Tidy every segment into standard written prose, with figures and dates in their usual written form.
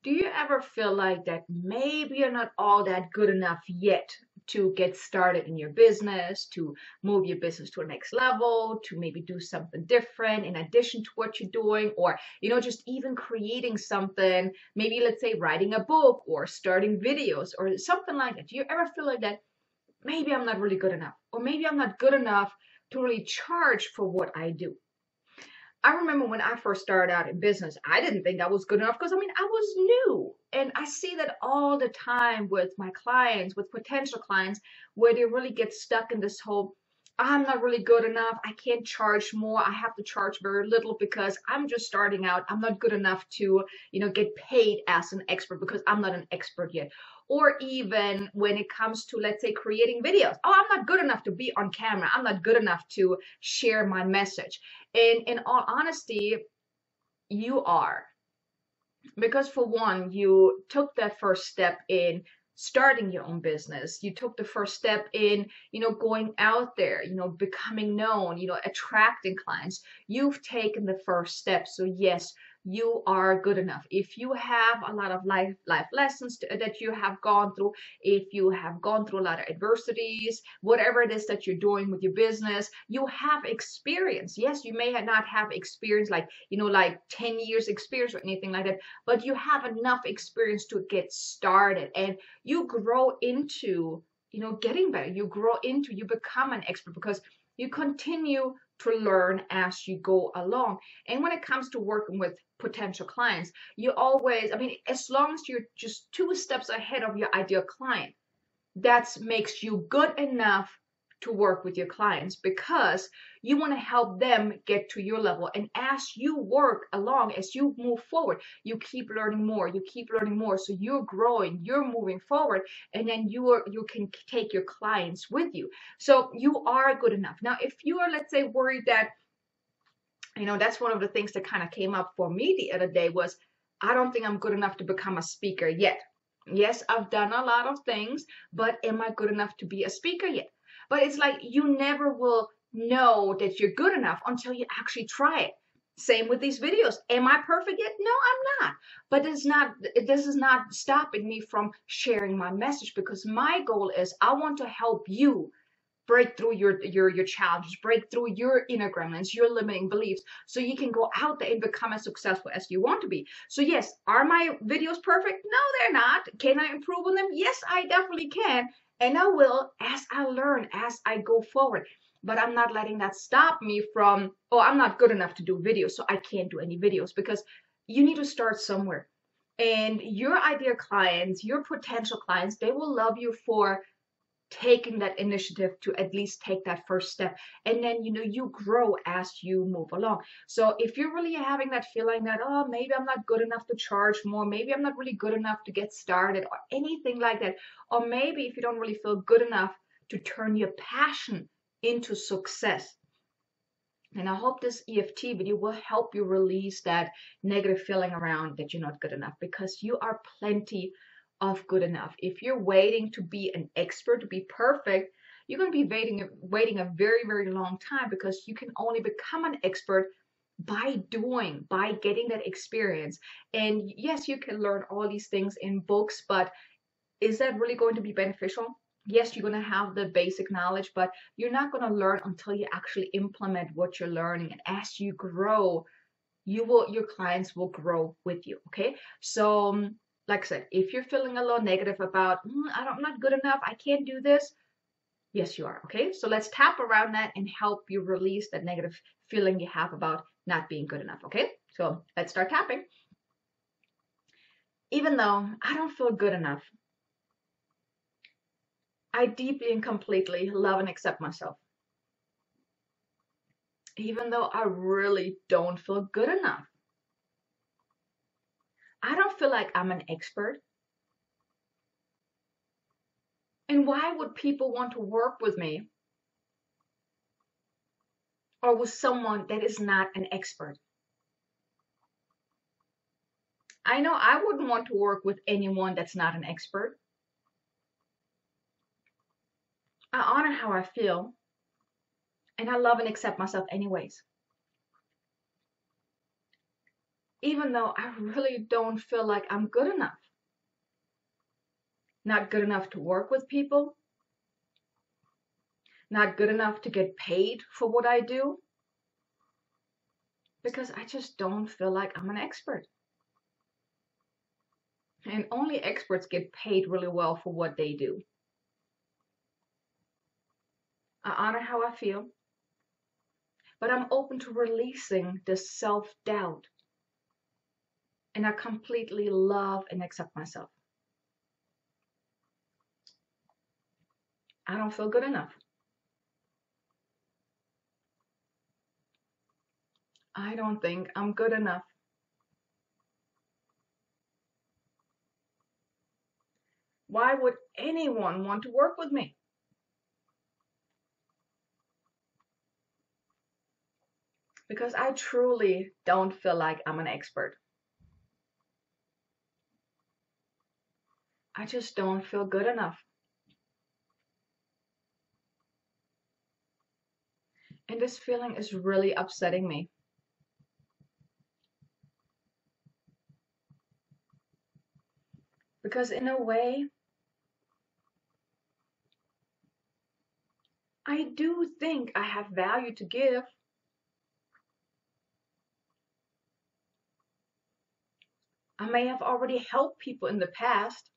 Do you ever feel like that maybe you're not all that good enough yet to get started in your business, to move your business to a next level, to maybe do something different in addition to what you're doing, or just even creating something, maybe let's say writing a book or starting videos or something like that? Do you ever feel like that maybe I'm not really good enough, or maybe I'm not good enough to really charge for what I do? I remember when I first started out in business, I didn't think I was good enough because I was new. And I see that all the time with my clients, with potential clients, where they really get stuck in this whole, I'm not really good enough. I can't charge more. I have to charge very little because I'm just starting out. I'm not good enough to, get paid as an expert because I'm not an expert yet. Or even when it comes to, let's say, creating videos. Oh, I'm not good enough to be on camera. I'm not good enough to share my message. And in all honesty, you are. Because for one, you took that first step in starting your own business. You took the first step in, going out there, becoming known, attracting clients. You've taken the first step. So yes, you are good enough. If you have a lot of life lessons that you have gone through, if you have gone through a lot of adversities, whatever it is that you're doing with your business, you have experience. Yes, you may not have experience like 10 years experience or anything like that, but you have enough experience to get started, and you grow into, getting better. You grow into, you become an expert because you continue to learn as you go along. And when it comes to working with potential clients, you always, as long as you're just two steps ahead of your ideal client, that makes you good enough to work with your clients because you want to help them get to your level. And as you work along, as you move forward, you keep learning more, you keep learning more. So you're growing, you're moving forward, and then you can take your clients with you. So you are good enough. Now, if you are, let's say, worried that, that's one of the things that kind of came up for me the other day was, I don't think I'm good enough to become a speaker yet. Yes, I've done a lot of things, but am I good enough to be a speaker yet? But it's like you never will know that you're good enough until you actually try it. Same with these videos. Am I perfect yet? No, I'm not. But this is not stopping me from sharing my message, because my goal is I want to help you break through your challenges, break through your inner gremlins, your limiting beliefs, so you can go out there and become as successful as you want to be. So yes, are my videos perfect? No, they're not. Can I improve on them? Yes, I definitely can. And I will, as I learn, as I go forward. But I'm not letting that stop me from, oh, I'm not good enough to do videos, so I can't do any videos, because you need to start somewhere. And your ideal clients, your potential clients, they will love you for taking that initiative to at least take that first step, and then you grow as you move along. So if you're really having that feeling that, oh, maybe I'm not good enough to charge more, maybe I'm not really good enough to get started or anything like that, or maybe if you don't really feel good enough to turn your passion into success, and I hope this EFT video will help you release that negative feeling around that you're not good enough, because you are plenty of good enough. If you're waiting to be an expert, to be perfect, you're going to be waiting a very, very long time, because you can only become an expert by doing, by getting that experience. And yes, you can learn all these things in books, but is that really going to be beneficial? Yes, you're going to have the basic knowledge, but you're not going to learn until you actually implement what you're learning. And as you grow, your clients will grow with you. Okay. So, like I said, if you're feeling a little negative about, I'm not good enough, I can't do this. Yes, you are. Okay. So let's tap around that and help you release that negative feeling you have about not being good enough. Okay. So let's start tapping. Even though I don't feel good enough, I deeply and completely love and accept myself. Even though I really don't feel good enough, I don't feel like I'm an expert. And why would people want to work with me or with someone that is not an expert? I know I wouldn't want to work with anyone that's not an expert. I honor how I feel, and I love and accept myself anyways. even though I really don't feel like I'm good enough. Not good enough to work with people, not good enough to get paid for what I do, because I just don't feel like I'm an expert. And only experts get paid really well for what they do. I honor how I feel, but I'm open to releasing the self-doubt. And I completely love and accept myself. I don't feel good enough. I don't think I'm good enough. Why would anyone want to work with me? Because I truly don't feel like I'm an expert. I just don't feel good enough. And this feeling is really upsetting me. Because in a way, I do think I have value to give. I may have already helped people in the past,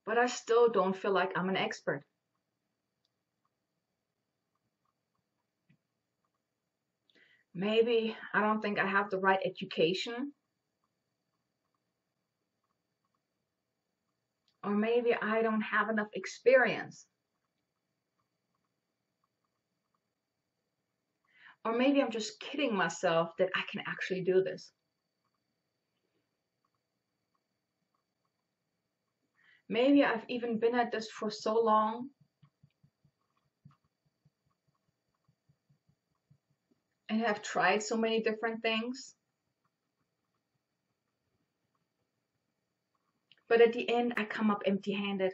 but I still don't feel like I'm an expert. Maybe I don't think I have the right education, or maybe I don't have enough experience, or maybe I'm just kidding myself that I can actually do this. Maybe I've even been at this for so long and have tried so many different things, but at the end I come up empty-handed.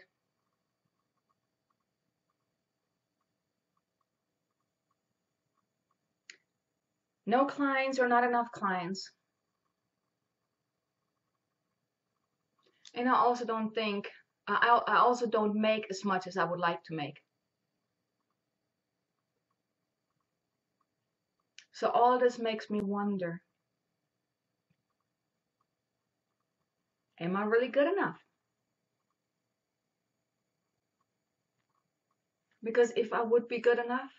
No clients or not enough clients. And I also don't think, I also don't make as much as I would like to make. So all this makes me wonder, am I really good enough? Because if I would be good enough,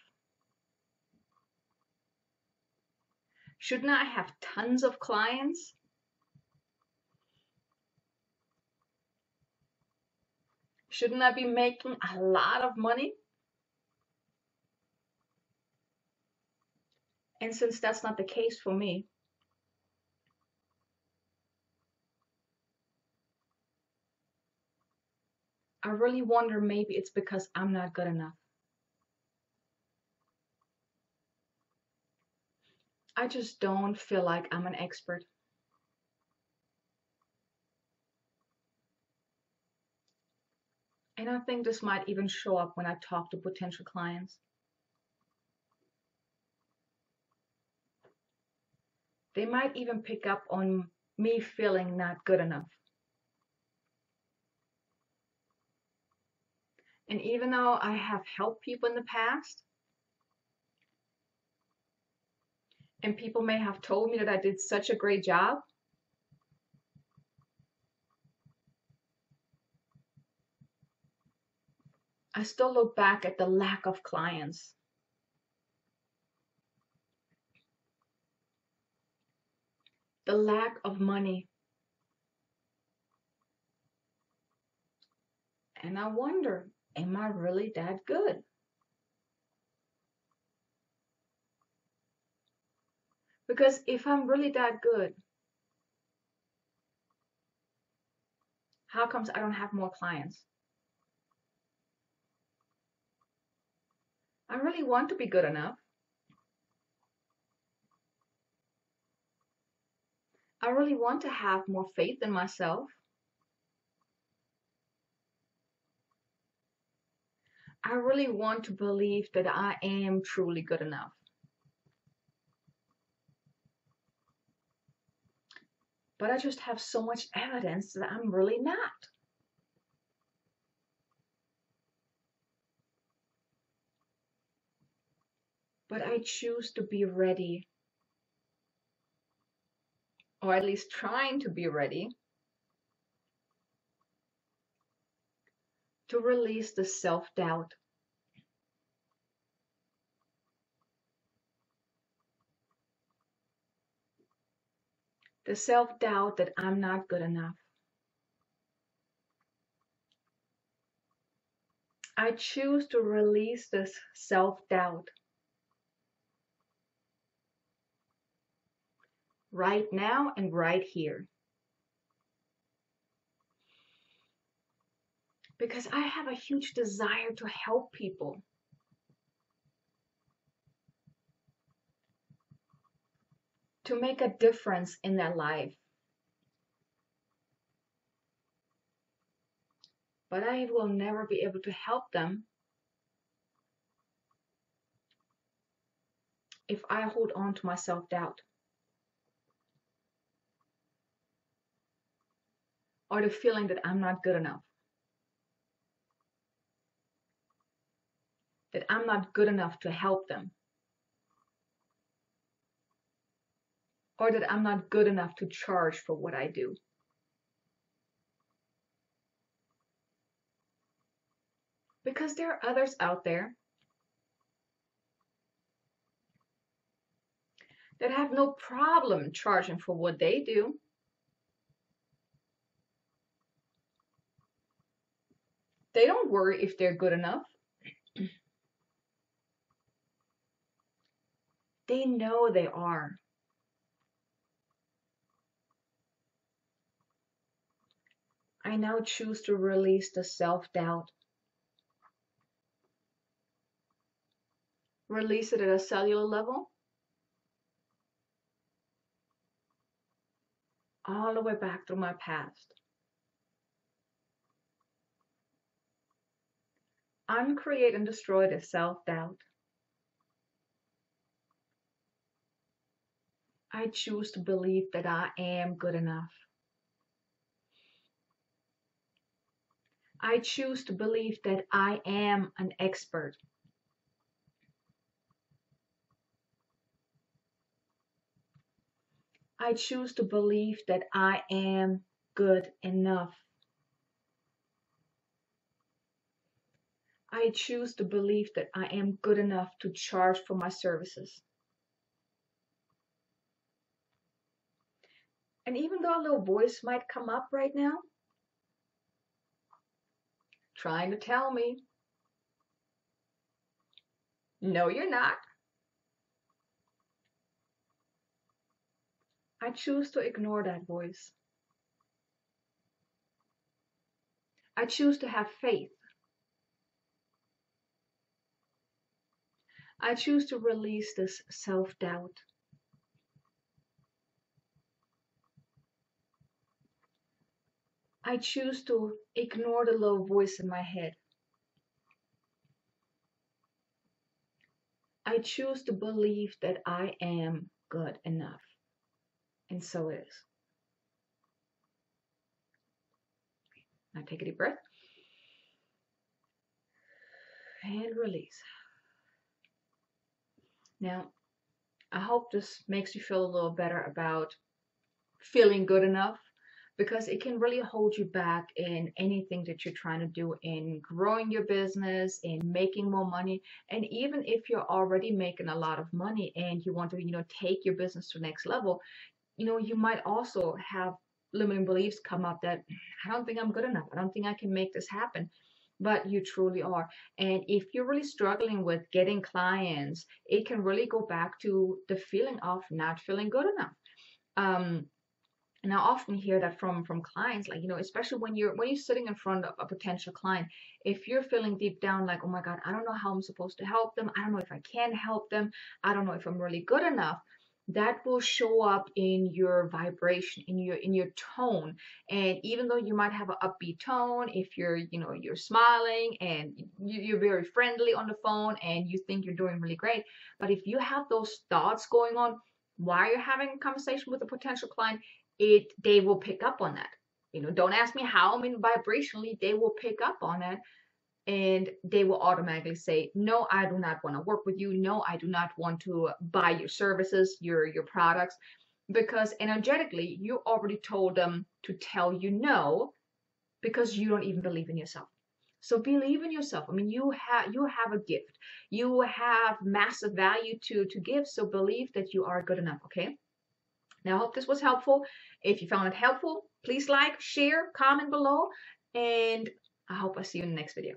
shouldn't I have tons of clients? Shouldn't I be making a lot of money? And since that's not the case for me, I really wonder, maybe it's because I'm not good enough. I just don't feel like I'm an expert. And I think this might even show up when I talk to potential clients. They might even pick up on me feeling not good enough. And even though I have helped people in the past, and people may have told me that I did such a great job, I still look back at the lack of clients, the lack of money, and I wonder, am I really that good? Because if I'm really that good, how comes I don't have more clients? I really want to be good enough. I really want to have more faith in myself. I really want to believe that I am truly good enough. but I just have so much evidence that I'm really not. But I choose to be ready, or at least trying to be ready, to release the self-doubt. The self-doubt that I'm not good enough. I choose to release this self-doubt right now and right here. Because I have a huge desire to help people. To make a difference in their life. But I will never be able to help them if I hold on to my self-doubt. Or the feeling that I'm not good enough. That I'm not good enough to help them. Or that I'm not good enough to charge for what I do. Because there are others out there that have no problem charging for what they do. They don't worry if they're good enough. They know they are. I now choose to release the self-doubt. Release it at a cellular level. All the way back through my past. Uncreate and destroy the self-doubt. I choose to believe that I am good enough. I choose to believe that I am an expert. I choose to believe that I am good enough. I choose to believe that I am good enough to charge for my services. And even though a little voice might come up right now, trying to tell me, no, you're not. I choose to ignore that voice. I choose to have faith. I choose to release this self-doubt. I choose to ignore the little voice in my head. I choose to believe that I am good enough. And so it is. Now take a deep breath. And release. Now, I hope this makes you feel a little better about feeling good enough, because it can really hold you back in anything that you're trying to do in growing your business, in making more money. And even if you're already making a lot of money and you want to, take your business to the next level, you might also have limiting beliefs come up that I don't think I'm good enough. I don't think I can make this happen. But you truly are. And if you're really struggling with getting clients, it can really go back to the feeling of not feeling good enough. And I often hear that from clients, like, especially when you're sitting in front of a potential client, if you're feeling deep down like, oh my God, I don't know how I'm supposed to help them. I don't know if I can help them. I don't know if I'm really good enough. That will show up in your vibration, in your tone. And even though you might have an upbeat tone, if you're smiling and you're very friendly on the phone and you think you're doing really great, but if you have those thoughts going on while you're having a conversation with a potential client, they will pick up on that. Don't ask me how. I mean, vibrationally, they will pick up on that, and they will automatically say, no, I do not want to work with you. No, I do not want to buy your services, your products, because energetically, you already told them to tell you no, because you don't even believe in yourself. So believe in yourself. I mean, you have a gift. You have massive value to give. So believe that you are good enough. Okay. Now, I hope this was helpful. If you found it helpful, please like, share, comment below, and I hope I see you in the next video.